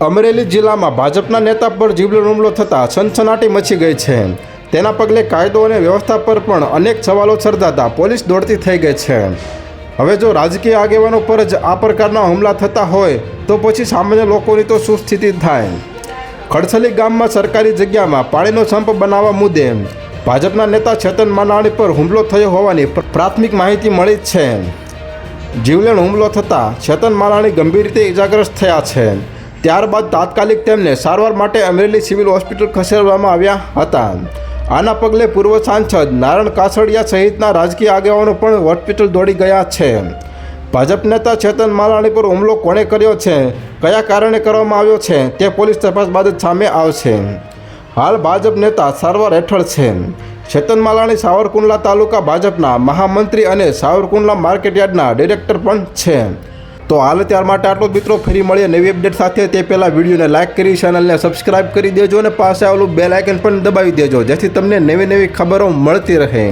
અમરેલી જિલ્લામાં ભાજપના નેતા પર જીવલેણ હુમલો થતાં સનસનાટી મચી ગઈ છે। તેના પગલે કાયદો અને વ્યવસ્થા પર પણ અનેક સવાલો સર્જાતા પોલીસ દોડતી થઈ ગઈ છે। હવે જો રાજકીય આગેવાનો પર જ આ પ્રકારના હુમલા થતા હોય તો પછી સામાન્ય લોકોની તો શું સ્થિતિ થાય। ખડસલી ગામમાં સરકારી જગ્યામાં પાણીનો સંપ બનાવવા મુદ્દે ભાજપના નેતા ચેતન માલાણી પર હુમલો થયો હોવાની પ્રાથમિક માહિતી મળી છે। જીવલેણ હુમલો થતાં ચેતન માલાણી ગંભીર રીતે ઇજાગ્રસ્ત થયા છે। ત્યારબાદ તાત્કાલિક તેમને સારવાર માટે અમરેલી સિવિલ હોસ્પિટલ ખસેડવામાં આવ્યા હતા। આના પગલે પૂર્વ સાંસદ નારણ કાછડિયા સહિતના રાજકીય આગેવાનો પણ હોસ્પિટલ દોડી ગયા છે। ભાજપ નેતા ચેતન માલાણી પર હુમલો કોણે કર્યો છે, કયા કારણે કરવામાં આવ્યો છે તે પોલીસ તપાસ બાદ જ સામે આવશે। હાલ ભાજપ નેતા સારવાર હેઠળ છે। ચેતન માલાણી સાવરકુંડલા તાલુકા ભાજપના મહામંત્રી અને સાવરકુંડલા માર્કેટયાર્ડના ડિરેક્ટર પણ છે। તો હાલ ત્યાર માટે આટલું મિત્રો, ફરી મળીએ નવી અપડેટ સાથે। તે પહેલાં વિડીયોને લાઇક કરી ચેનલને સબસ્ક્રાઇબ કરી દેજો અને પાસે આવેલું બેલ આઇકન પણ દબાવી દેજો, જેથી તમને નવી નવી ખબરો મળતી રહે।